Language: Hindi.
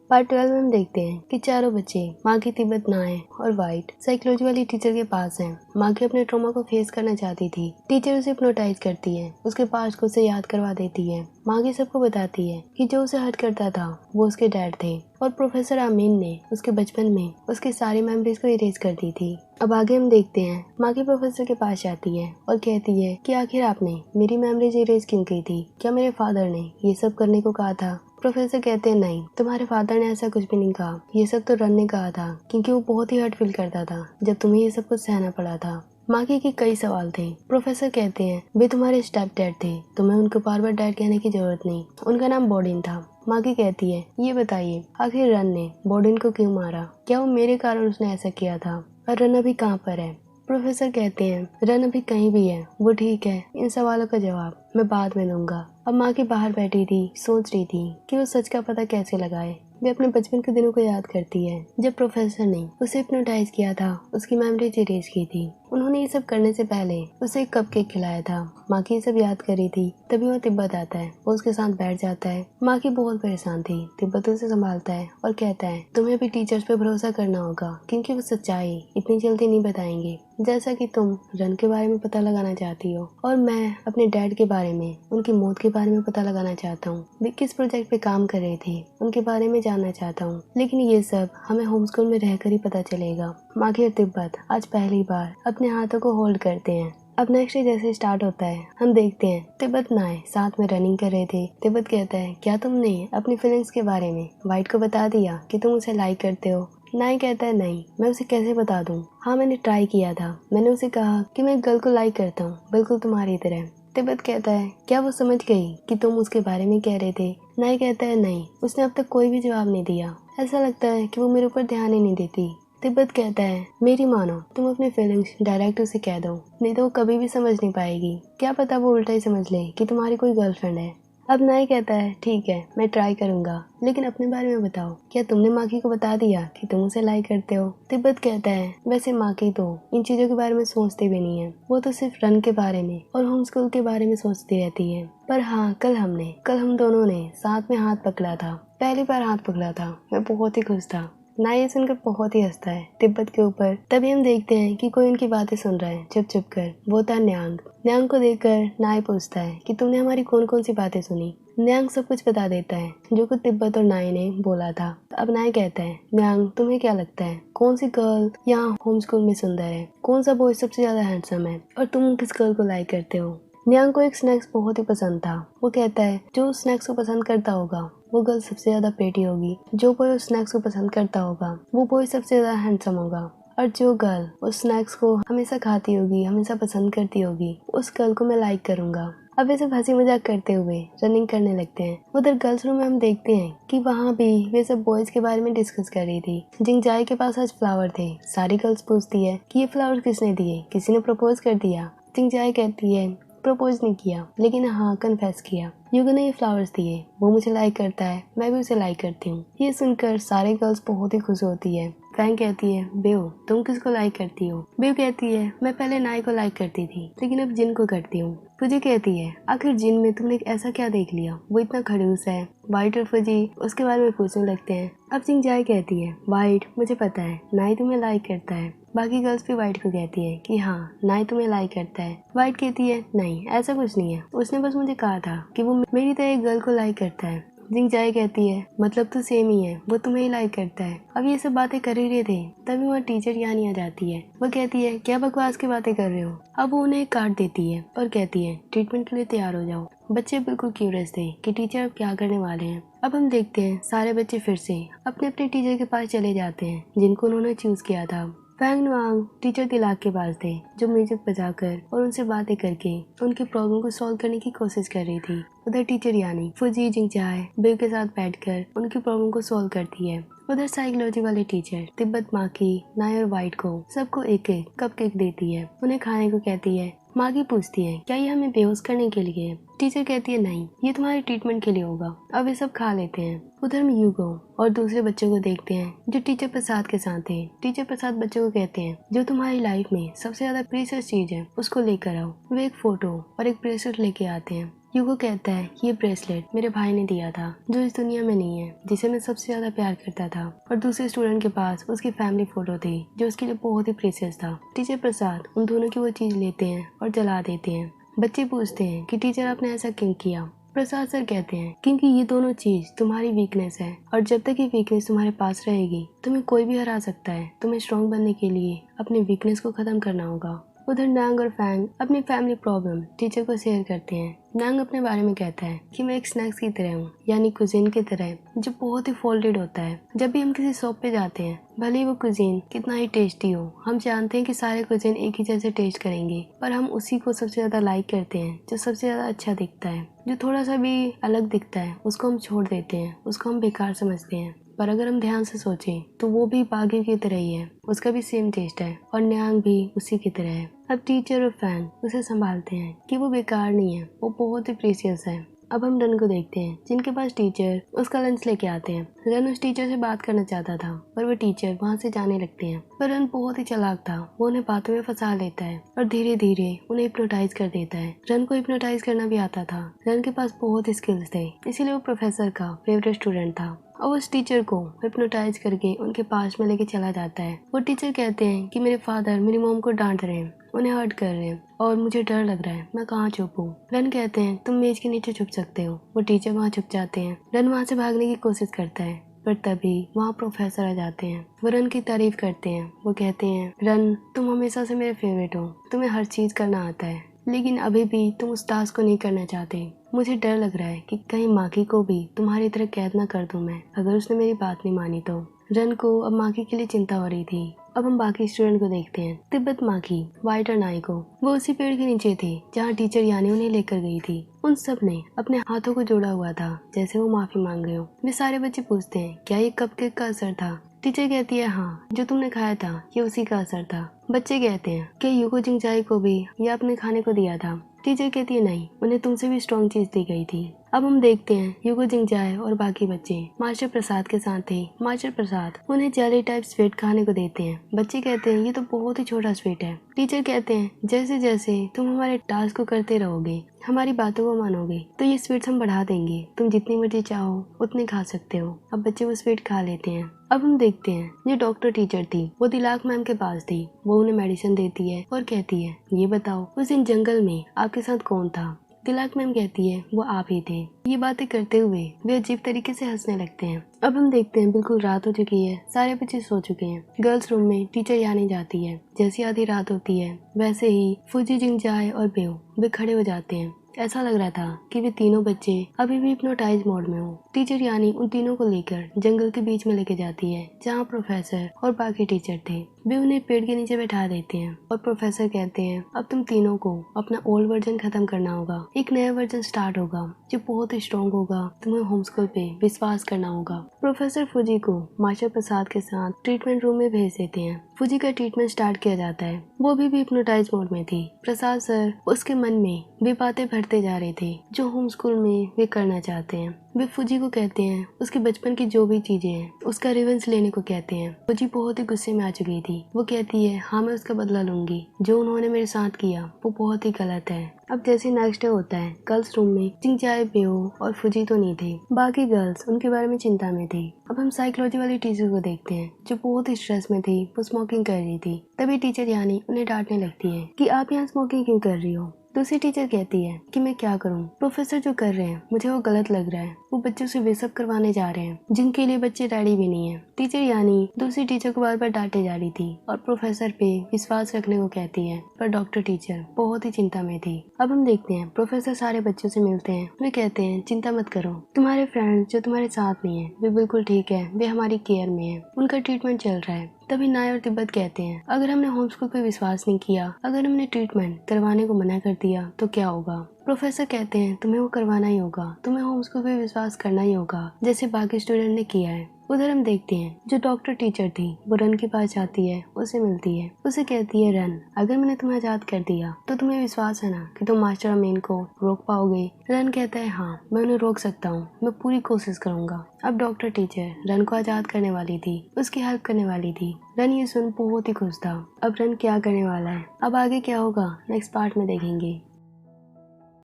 पार्ट 12 में हम देखते हैं कि चारों बच्चे माँ तिब्बत, नाय और वाइट साइकोलॉजी वाली टीचर के पास हैं। माँ अपने ट्रॉमा को फेस करना चाहती थी। टीचर उसे हिप्नोटाइज करती है, उसके पास्ट को उसे याद करवा देती है। माँ सबको बताती है कि जो उसे हर्ट करता था वो उसके डैड थे और प्रोफेसर आमीन ने उसके बचपन में उसकी सारी मेमोरीज को इरेज कर दी थी। अब आगे हम देखते हैं माँ प्रोफेसर के पास जाती है और कहती है कि आखिर आपने मेरी मेमोरीज इरेज क्यों की थी? क्या मेरे फादर ने ये सब करने को कहा था? प्रोफेसर कहते हैं नहीं, तुम्हारे फादर ने ऐसा कुछ भी नहीं कहा। ये सब तो रन ने कहा था क्योंकि वो बहुत ही हर्ट फील करता था जब तुम्हें ये सब कुछ सहना पड़ा था। माँ के कई सवाल थे। प्रोफेसर कहते हैं वे तुम्हारे स्टेप डैड थे, तुम्हें उनको बार बार डैड कहने की जरूरत नहीं। उनका नाम बॉडिन था। माँ कहती है ये बताइए आखिर रन ने बॉडिन को क्यों मारा? क्या वो मेरे कारण उसने ऐसा किया था? और रन अभी कहाँ पर है? प्रोफेसर कहते हैं रन अभी कहीं भी है, वो ठीक है। इन सवालों का जवाब मैं बाद में दूंगा। अब माँ बाहर बैठी थी, सोच रही थी कि वो सच का पता कैसे लगाए। वे अपने बचपन के दिनों को याद करती है जब प्रोफेसर ने उसे हिप्नोटाइज किया था, उसकी मेमोरीज इरेज की थी। उन्होंने ये सब करने से पहले उसे एक कपकेक खिलाया था। माँ ये सब याद करी थी। तभी वो तिब्बत आता है, वो उसके साथ बैठ जाता है। माँ बहुत परेशान थी। तिब्बत उसे संभालता है और कहता है तुम्हें भी टीचर्स पे भरोसा करना होगा क्योंकि वो सच्चाई इतनी जल्दी नहीं बताएंगे। जैसा कि तुम रन के बारे में पता लगाना चाहती हो और मैं अपने डैड के बारे में, उनकी मौत के बारे में पता लगाना चाहता हूँ। वे किस प्रोजेक्ट पे काम कर रहे थे उनके बारे में जानना चाहता हूँ। लेकिन ये सब हमें होम स्कूल में रहकर ही पता चलेगा। माघी और तिब्बत आज पहली बार अपने हाथों को होल्ड करते हैं। अब नेक्स्ट डे जैसे स्टार्ट होता है हम देखते हैं तिब्बत नाय साथ में रनिंग कर रहे थे। तिब्बत कहता है क्या तुमने अपनी फीलिंग्स के बारे में वाइट को बता दिया कि तुम उसे लाइक करते हो? नाय कहता है नहीं, मैं उसे कैसे बता दूं? हाँ मैंने ट्राई किया था। मैंने उसे कहा कि मैं गर्ल को लाइक करता हूँ, बिल्कुल तुम्हारी तरह। तिब्बत कहता है क्या वो समझ गई कि तुम उसके बारे में कह रहे थे? नाय कहता है नहीं, उसने अब तक कोई भी जवाब नहीं दिया। ऐसा लगता है कि वो मेरे ऊपर ध्यान ही नहीं देती। तिब्बत कहता है मेरी मानो, तुम अपनी फीलिंग्स डायरेक्ट उसे कह दो, नहीं तो वो कभी भी समझ नहीं पाएगी। क्या पता वो उल्टा ही समझ ले कि तुम्हारी कोई गर्लफ्रेंड है। अब नाय कहता है ठीक है मैं ट्राई करूंगा, लेकिन अपने बारे में बताओ, क्या तुमने माकी को बता दिया कि तुम उसे लाइक करते हो? तिब्बत कहता है वैसे माकी तो इन चीजों के बारे में सोचती भी नहीं है, वो तो सिर्फ रन के बारे में और होम स्कूल के बारे में सोचती रहती है। पर हाँ कल हम दोनों ने साथ में हाथ पकड़ा था, पहली बार हाथ पकड़ा था। मैं बहुत ही खुश था। नाय ये सुनकर बहुत ही हंसता है तिब्बत के ऊपर। तभी हम देखते हैं कि कोई उनकी बातें सुन रहा है चुप चुप कर। वो था न्यांग। न्यांग को देखकर नाय पूछता है कि तुमने हमारी कौन कौन सी बातें सुनी? न्यांग सब कुछ बता देता है जो कुछ तिब्बत और नाय ने बोला था। अब नाय कहता है न्यांग तुम्हें क्या लगता है कौन सी गर्ल यहाँ होम स्कूल में सुंदर है? कौन सा बॉय सबसे ज्यादा हैंडसम है? और तुम किस गर्ल को लाइक करते हो? न्यांग को एक स्नैक्स बहुत ही पसंद था। वो कहता है जो स्नैक्स को पसंद करता होगा वो गर्ल सबसे ज्यादा प्रेटी होगी। जो बॉय उस स्नैक्स को पसंद करता होगा वो बॉय सबसे ज्यादा हैंडसम होगा। और जो गर्ल उस स्नैक्स को हमेशा खाती होगी, हमेशा पसंद करती होगी, उस गर्ल को मैं लाइक करूंगा। अब वे सब हंसी मजाक करते हुए रनिंग करने लगते हैं। उधर गर्ल्स रूम में हम देखते हैं कि वहाँ भी वे सब बॉयज के बारे में डिस्कस कर रही थी। जिंगजाई के पास आज फ्लावर थे। सारी गर्ल्स पूछती है कि ये फ्लावर किसने दिए, किसी ने प्रपोज कर दिया? जिंगजाई कहती है प्रपोज नहीं किया, लेकिन हाँ कन्फेस किया। युग ने ये फ्लावर्स दिए, वो मुझे लाइक करता है, मैं भी उसे लाइक करती हूँ। ये सुनकर सारे गर्ल्स बहुत ही खुश होती है। फैंग कहती है बेओ तुम किसको लाइक करती हो? बेओ कहती है मैं पहले नाय को लाइक करती थी लेकिन अब जिन को करती हूँ। फुजी कहती है आखिर जिन में तुमने ऐसा क्या देख लिया, वो इतना खड़ूस है? वाइट और फुजी उसके बारे में पूछने लगते हैं। अब जिंगजाई कहती है वाइट मुझे पता है नाय तुम्हें लाइक करता है। बाकी गर्ल्स भी वाइट को कहती है कि हाँ नाय तुम्हें लाइक करता है। वाइट कहती है नहीं ऐसा कुछ नहीं है, उसने बस मुझे कहा था कि वो मेरी तरह एक गर्ल को लाइक करता है। जिंगजाई कहती है मतलब तो सेम ही है, वो तुम्हें ही लाइक करता है। अब ये सब बातें कर ही रहे थे तभी वहाँ टीचर यानी आ जाती है। वो कहती है क्या बकवास की बातें कर रहे हो? अब वो उन्हें एक कार्ड देती है और कहती है ट्रीटमेंट के लिए तैयार हो जाओ। बच्चे बिल्कुल क्यूरियस थे कि टीचर अब क्या करने वाले हैं। अब हम देखते हैं सारे बच्चे फिर से अपने अपने टीचर के पास चले जाते हैं जिनको उन्होंने चूज किया था। फैंग नुआंग टीचर दिलाग के पास थे जो म्यूजिक बजाकर और उनसे बातें करके उनकी प्रॉब्लम को सॉल्व करने की कोशिश कर रही थी। उधर टीचर यानी फुजी जिंगजाई बेव के साथ बैठकर उनकी प्रॉब्लम को सॉल्व करती है। उधर साइकोलॉजी वाले टीचर तिब्बत माकी नाय और वाइट को सबको एक एक कपकेक देती है, उन्हें खाने को कहती है। मागी पूछती है क्या ये हमें बेहोश करने के लिए है? टीचर कहती है नहीं ये तुम्हारे ट्रीटमेंट के लिए होगा। अब ये सब खा लेते हैं। उधर हम यूगो और दूसरे बच्चों को देखते हैं जो टीचर प्रसाद के साथ थे। टीचर प्रसाद बच्चों को कहते हैं जो तुम्हारी लाइफ में सबसे ज्यादा प्रीशियस चीज है उसको लेकर आओ। वे एक फोटो और एक ब्रेसलेट लेके आते हैं। यूको कहता है कि ये ब्रेसलेट मेरे भाई ने दिया था, जो इस दुनिया में नहीं है, जिसे मैं सबसे ज्यादा प्यार करता था। और दूसरे स्टूडेंट के पास उसकी फैमिली फोटो थी, जो उसके लिए बहुत ही प्रीशियस था। टीचर प्रसाद उन दोनों की वो चीज लेते हैं और जला देते हैं। बच्चे पूछते हैं कि टीचर आपने ऐसा क्यों किया। प्रसाद सर कहते हैं क्योंकि ये दोनों चीज तुम्हारी वीकनेस है, और जब तक ये वीकनेस तुम्हारे पास रहेगी तुम्हें कोई भी हरा सकता है। तुम्हें स्ट्रॉन्ग बनने के लिए अपनी वीकनेस को खत्म करना होगा। उधर नांग और फैंग अपनी फैमिली प्रॉब्लम टीचर को शेयर करते हैं। नांग अपने बारे में कहता है कि मैं एक स्नैक्स की तरह हूँ, यानी कुजीन की तरह, जो बहुत ही फोल्डेड होता है। जब भी हम किसी शॉप पे जाते हैं, भले ही वो कुजीन कितना ही टेस्टी हो, हम जानते हैं कि सारे कुजीन एक ही जैसे टेस्ट करेंगे, पर हम उसी को सबसे ज्यादा लाइक करते हैं जो सबसे ज्यादा अच्छा दिखता है। जो थोड़ा सा भी अलग दिखता है उसको हम छोड़ देते हैं, उसको हम बेकार समझते हैं। पर अगर हम ध्यान से सोचें तो वो भी बागी की तरह ही है, उसका भी सेम टेस्ट है और न्यांग भी उसी की तरह है। अब टीचर और फैन उसे संभालते हैं कि वो बेकार नहीं है, वो बहुत ही प्रीशियस है। अब हम रन को देखते हैं, जिनके पास टीचर उसका लंच लेके आते हैं। रन उस टीचर से बात करना चाहता था, पर वो टीचर वहाँ से जाने लगते हैं। पर रन बहुत ही चालाक था, वो उन्हें बातों में फंसा लेता है और धीरे धीरे उन्हें हिप्नोटाइज कर देता है। रन को हिप्नोटाइज करना भी आता था। रन के पास बहुत स्किल्स थे, इसीलिए वो प्रोफेसर का फेवरेट स्टूडेंट था। और उस टीचर को हिप्नोटाइज करके उनके पास में लेके चला जाता है। वो टीचर कहते हैं कि मेरे फादर मेरी मॉम को डांट रहे हैं, उन्हें हर्ट कर रहे हैं और मुझे डर लग रहा है, मैं कहाँ छुपूं। रन कहते हैं तुम मेज के नीचे छुप सकते हो। वो टीचर वहाँ छुप जाते हैं। रन वहाँ से भागने की कोशिश करता है, पर तभी वहाँ प्रोफेसर आ जाते हैं। वो रन की तारीफ करते हैं। वो कहते हैं रन तुम हमेशा से मेरे फेवरेट हो, तुम्हें हर चीज करना आता है, लेकिन अभी भी तुम उस टास्क को नहीं करना चाहते। मुझे डर लग रहा है कि कहीं माकी को भी तुम्हारी तरह कैद ना कर दूं मैं, अगर उसने मेरी बात नहीं मानी तो। रन को अब माकी के लिए चिंता हो रही थी। अब हम बाकी स्टूडेंट को देखते हैं। तिब्बत, माकी, वाइट और नाइको वो उसी पेड़ के नीचे थे जहाँ टीचर यानी उन्हें लेकर गई थी। उन सब ने अपने हाथों को जोड़ा हुआ था, जैसे वो माफी मांग रहे हो। वे सारे बच्चे पूछते हैं क्या ये कपकेक का असर था। टीचर कहती है हाँ, जो तुमने खाया था ये उसी का असर था। बच्चे कहते हैं क्या यूको जिंगजाई को भी ये अपने खाने को दिया था। टीचर कहती है नहीं, उन्हें तुमसे भी स्ट्रॉन्ग चीज दी गई थी। अब हम देखते हैं यूको जिंगजाई और बाकी बच्चे मास्टर प्रसाद के साथ थे। मास्टर प्रसाद उन्हें जेली टाइप स्वीट खाने को देते हैं। बच्चे कहते हैं ये तो बहुत ही छोटा स्वीट है। टीचर कहते हैं जैसे जैसे तुम हमारे टास्क को करते रहोगे, हमारी बातों को मानोगे, तो ये स्वीट्स हम बढ़ा देंगे, तुम जितनी मर्जी चाहो उतने खा सकते हो। अब बच्चे वो स्वीट खा लेते हैं। अब हम देखते हैं जो डॉक्टर टीचर थी वो दिलाक मैम के पास थी। वो उन्हें मेडिसिन देती है और कहती है ये बताओ उस दिन जंगल में आपके साथ कौन था। दिलाक मैम कहती है वो आप ही थे। ये बातें करते हुए वे अजीब तरीके से हंसने लगते हैं। अब हम देखते हैं बिल्कुल रात हो चुकी है, सारे बच्चे सो चुके हैं। गर्ल्स रूम में टीचर यानी जाती है। जैसी आधी रात होती है वैसे ही फुजी, जिंगजाई और बेओ वे खड़े हो जाते हैं। ऐसा लग रहा था कि वे तीनों बच्चे अभी भी हिप्नोटाइज मोड में हो। टीचर यानी उन तीनों को लेकर जंगल के बीच में लेके जाती है जहाँ प्रोफेसर और बाकी टीचर थे। वे उन्हें पेड़ के नीचे बैठा देते हैं और प्रोफेसर कहते हैं अब तुम तीनों को अपना ओल्ड वर्जन खत्म करना होगा, एक नया वर्जन स्टार्ट होगा जो बहुत ही स्ट्रॉन्ग होगा। तुम्हें होम स्कूल पे विश्वास करना होगा। प्रोफेसर फुजी को मास्टर प्रसाद के साथ ट्रीटमेंट रूम में भेज देते हैं। फुजी का ट्रीटमेंट स्टार्ट किया जाता है। वो भी हिप्नोटाइज मोड में थी। प्रसाद सर उसके मन में वे बातें भरते जा रहे थे जो होम स्कूल में वे करना चाहते हैं। वे फुजी को कहते हैं उसके बचपन की जो भी चीजें हैं उसका रिवेंज लेने को कहते हैं। फुजी बहुत ही गुस्से में आ चुकी थी। वो कहती है हाँ मैं उसका बदला लूंगी, जो उन्होंने मेरे साथ किया वो बहुत ही गलत है। अब जैसे नेक्स्ट डे होता है, गर्ल्स रूम में जिंगजाई, बेओ और फुजी तो नहीं थे। बाकी गर्ल्स उनके बारे में चिंता में थी। अब हम साइकोलॉजी वाली टीचर को देखते हैं जो बहुत ही स्ट्रेस में थी। वो स्मोकिंग कर रही थी। तभी टीचर यानी उन्हें डांटने लगती है कि आप यहाँ स्मोकिंग क्यों कर रही हो। दूसरी टीचर कहती है कि मैं क्या करूं, प्रोफेसर जो कर रहे हैं मुझे वो गलत लग रहा है। वो बच्चों से वे सब करवाने जा रहे हैं जिनके लिए बच्चे रेडी भी नहीं है। टीचर यानी दूसरी टीचर को बार बार डांटे जा रही थी और प्रोफेसर पे विश्वास रखने को कहती है, पर डॉक्टर टीचर बहुत ही चिंता में थी। अब हम देखते हैं प्रोफेसर सारे बच्चों से मिलते हैं। वे कहते हैं चिंता मत करो, तुम्हारे फ्रेंड्स जो तुम्हारे साथ नहीं है वे बिल्कुल ठीक है, वे हमारी केयर में है, उनका ट्रीटमेंट चल रहा है। तभी नाय और तिब्बत कहते हैं अगर हमने होम स्कूल पे विश्वास नहीं किया, अगर हमने ट्रीटमेंट करवाने को मना कर दिया तो क्या होगा। प्रोफेसर कहते हैं तुम्हें वो करवाना ही होगा, तुम्हें होम स्कूल पे विश्वास करना ही होगा जैसे बाकी स्टूडेंट ने किया है। उधर हम देखते हैं जो डॉक्टर टीचर थी वो रन के पास जाती है, उसे मिलती है, उसे कहती है रन अगर मैंने तुम्हें आजाद कर दिया तो तुम्हें विश्वास है ना कि तुम मास्टर अमीन को रोक पाओगे। रन कहता है हाँ मैं उन्हें रोक सकता हूँ, मैं पूरी कोशिश करूंगा। अब डॉक्टर टीचर रन को आजाद करने वाली थी, उसकी हेल्प करने वाली थी। रन ये सुन बहुत ही खुश था। अब रन क्या करने वाला है, अब आगे क्या होगा नेक्स्ट पार्ट में देखेंगे।